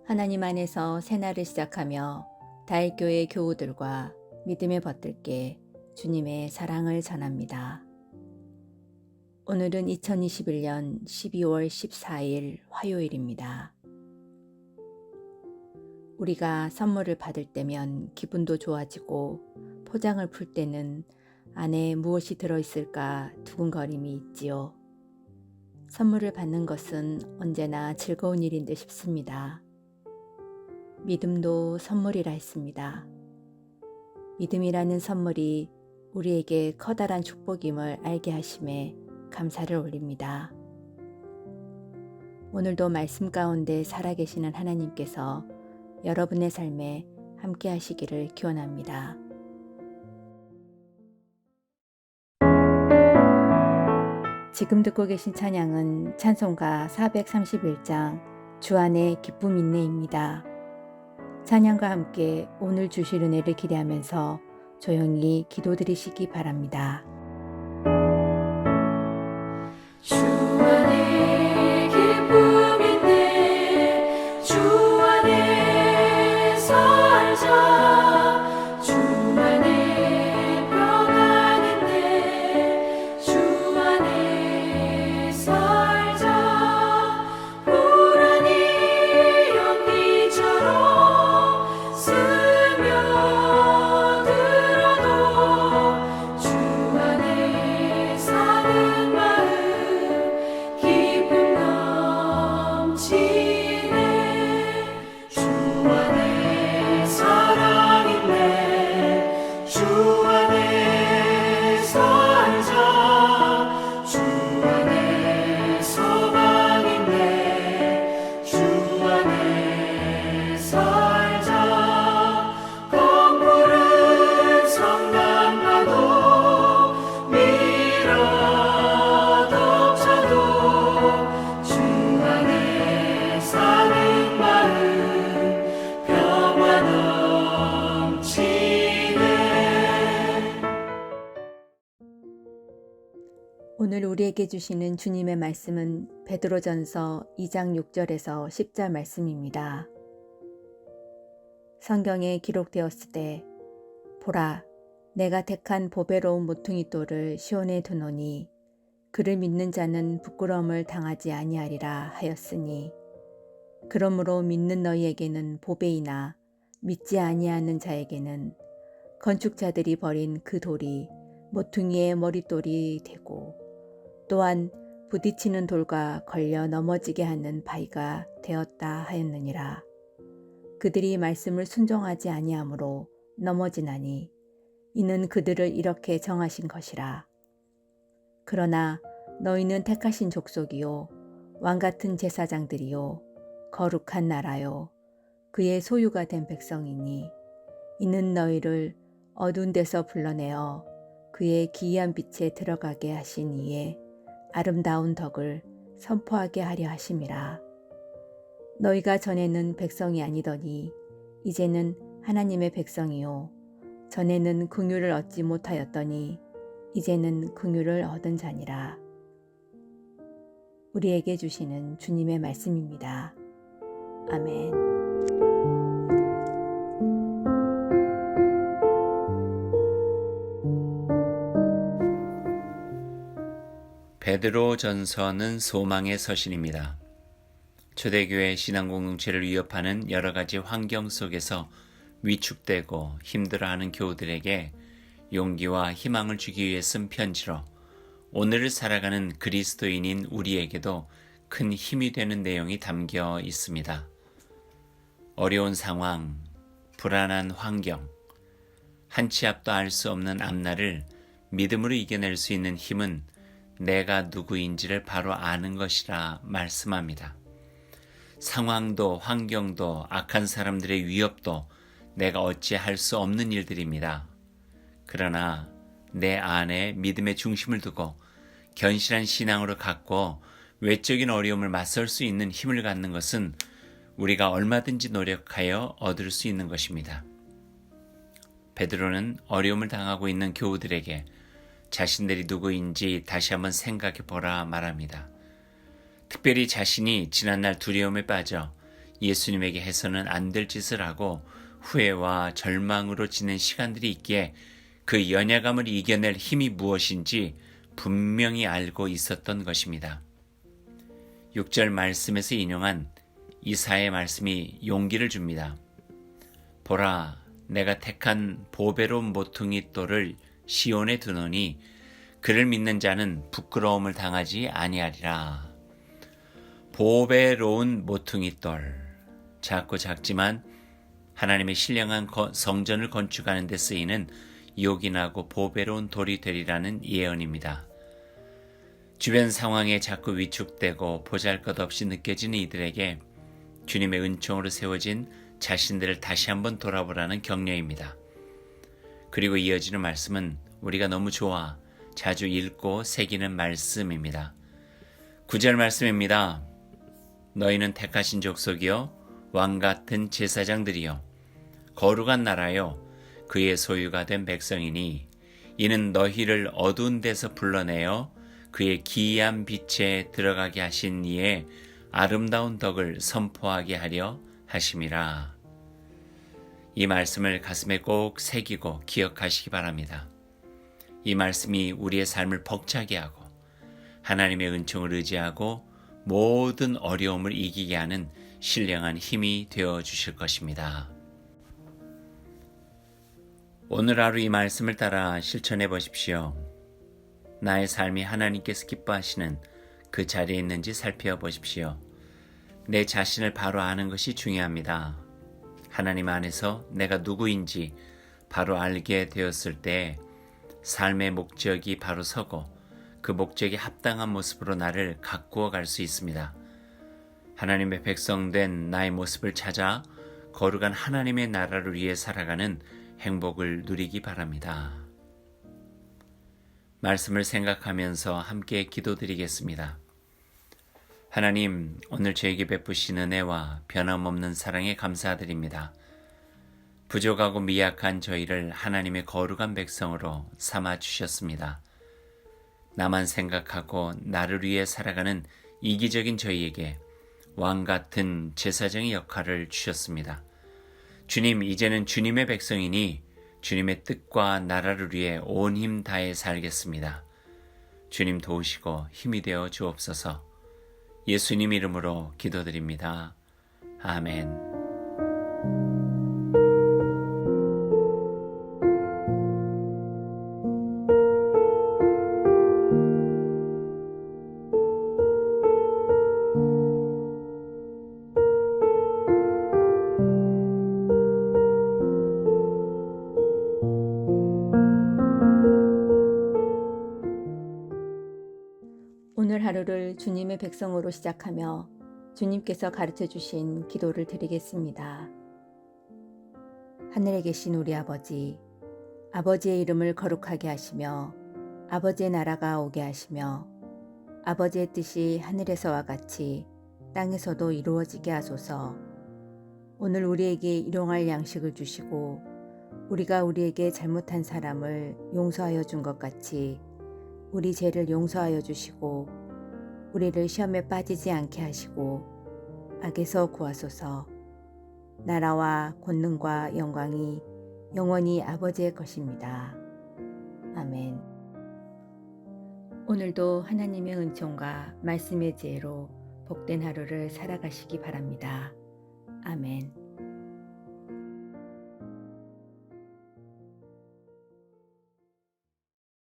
하나님 안에서 새날을 시작하며 다일교회 교우들과 믿음의 벗들께 주님의 사랑을 전합니다. 오늘은 2021년 12월 14일 화요일입니다. 우리가 선물을 받을 때면 기분도 좋아지고 포장을 풀 때는 안에 무엇이 들어있을까 두근거림이 있지요. 선물을 받는 것은 언제나 즐거운 일인 듯 싶습니다. 믿음도 선물이라 했습니다. 믿음이라는 선물이 우리에게 커다란 축복임을 알게 하심에 감사를 올립니다. 오늘도 말씀 가운데 살아계시는 하나님께서 여러분의 삶에 함께 하시기를 기원합니다. 지금 듣고 계신 찬양은 찬송가 431장 주 안에 기쁨 있네입니다. 찬양과 함께 오늘 주실 은혜를 기대하면서 조용히 기도드리시기 바랍니다. 주 안에 기쁨인데 주 안에 살자. 주 안에 평안인데 주 안에 살자. 불안이 연기처럼 스며들어도 주 안에 사는 마음 기쁨 넘치네. 주 안에 사랑 있네. 주 안에 살자. 주 안에 소망 있네. 주 안에 살자. 검푸른 성난파도 밀어덮쳐도 주 안에 사는 마음 평화 넘치네. 오늘 우리에게 주시는 주님의 말씀은 베드로전서 2장 6절에서 10절 말씀입니다. 성경에 기록되었을 때 보라, 내가 택한 보배로운 모퉁이 돌을 시온에 두노니 그를 믿는 자는 부끄러움을 당하지 아니하리라 하였으니, 그러므로 믿는 너희에게는 보배이나 믿지 아니하는 자에게는 건축자들이 버린 그 돌이 모퉁이의 머릿돌이 되고 또한 부딪히는 돌과 걸려 넘어지게 하는 바위가 되었다 하였느니라. 그들이 말씀을 순종하지 아니하므로 넘어지나니 이는 그들을 이렇게 정하신 것이라. 그러나 너희는 택하신 족속이요 왕같은 제사장들이요 거룩한 나라요 그의 소유가 된 백성이니 이는 너희를 어두운 데서 불러내어 그의 기이한 빛에 들어가게 하신 이에 아름다운 덕을 선포하게 하려 하심이라. 너희가 전에는 백성이 아니더니 이제는 하나님의 백성이요 전에는 긍휼을 얻지 못하였더니 이제는 긍휼을 얻은 자니라. 우리에게 주시는 주님의 말씀입니다. 아멘. 베드로전서는 소망의 서신입니다. 초대교회 신앙 공동체를 위협하는 여러 가지 환경 속에서 위축되고 힘들어하는 교우들에게 용기와 희망을 주기 위해 쓴 편지로 오늘을 살아가는 그리스도인인 우리에게도 큰 힘이 되는 내용이 담겨 있습니다. 어려운 상황, 불안한 환경, 한 치 앞도 알 수 없는 앞날을 믿음으로 이겨낼 수 있는 힘은 내가 누구인지를 바로 아는 것이라 말씀합니다. 상황도 환경도 악한 사람들의 위협도 내가 어찌할 수 없는 일들입니다. 그러나 내 안에 믿음의 중심을 두고 견실한 신앙으로 갖고 외적인 어려움을 맞설 수 있는 힘을 갖는 것은 우리가 얼마든지 노력하여 얻을 수 있는 것입니다. 베드로는 어려움을 당하고 있는 교우들에게 자신들이 누구인지 다시 한번 생각해 보라 말합니다. 특별히 자신이 지난날 두려움에 빠져 예수님에게 해서는 안 될 짓을 하고 후회와 절망으로 지낸 시간들이 있기에 그 연약함을 이겨낼 힘이 무엇인지 분명히 알고 있었던 것입니다. 6절 말씀에서 인용한 이사야의 말씀이 용기를 줍니다. 보라, 내가 택한 보배로운 모퉁이 돌을 시온에 두노니 그를 믿는 자는 부끄러움을 당하지 아니하리라. 보배로운 모퉁이 돌, 작고 작지만 하나님의 신령한 성전을 건축하는 데 쓰이는 요긴하고 보배로운 돌이 되리라는 예언입니다. 주변 상황에 자꾸 위축되고 보잘것없이 느껴지는 이들에게 주님의 은총으로 세워진 자신들을 다시 한번 돌아보라는 격려입니다. 그리고 이어지는 말씀은 우리가 너무 좋아 자주 읽고 새기는 말씀입니다. 9절 말씀입니다. 너희는 택하신 족속이요 왕같은 제사장들이요 거룩한 나라요 그의 소유가 된 백성이니 이는 너희를 어두운 데서 불러내어 그의 기이한 빛에 들어가게 하신 이의 아름다운 덕을 선포하게 하려 하심이라. 이 말씀을 가슴에 꼭 새기고 기억하시기 바랍니다. 이 말씀이 우리의 삶을 벅차게 하고 하나님의 은총을 의지하고 모든 어려움을 이기게 하는 신령한 힘이 되어 주실 것입니다. 오늘 하루 이 말씀을 따라 실천해 보십시오. 나의 삶이 하나님께서 기뻐하시는 그 자리에 있는지 살펴보십시오. 내 자신을 바로 아는 것이 중요합니다. 하나님 안에서 내가 누구인지 바로 알게 되었을 때 삶의 목적이 바로 서고 그 목적에 합당한 모습으로 나를 가꾸어 갈 수 있습니다. 하나님의 백성된 나의 모습을 찾아 거룩한 하나님의 나라를 위해 살아가는 행복을 누리기 바랍니다. 말씀을 생각하면서 함께 기도드리겠습니다. 하나님, 오늘 저에게 베푸신 은혜와 변함없는 사랑에 감사드립니다. 부족하고 미약한 저희를 하나님의 거룩한 백성으로 삼아 주셨습니다. 나만 생각하고 나를 위해 살아가는 이기적인 저희에게 왕같은 제사장의 역할을 주셨습니다. 주님, 이제는 주님의 백성이니 주님의 뜻과 나라를 위해 온 힘 다해 살겠습니다. 주님 도우시고 힘이 되어 주옵소서. 예수님 이름으로 기도드립니다. 아멘. 오늘 하루를 주님의 백성으로 시작하며 주님께서 가르쳐 주신 기도를 드리겠습니다. 하늘에 계신 우리 아버지, 아버지의 이름을 거룩하게 하시며 아버지의 나라가 오게 하시며 아버지의 뜻이 하늘에서와 같이 땅에서도 이루어지게 하소서. 오늘 우리에게 일용할 양식을 주시고 우리가 우리에게 잘못한 사람을 용서하여 준 것 같이 우리 죄를 용서하여 주시고 우리를 시험에 빠지지 않게 하시고 악에서 구하소서. 나라와 권능과 영광이 영원히 아버지의 것입니다. 아멘. 오늘도 하나님의 은총과 말씀의 지혜로 복된 하루를 살아가시기 바랍니다. 아멘.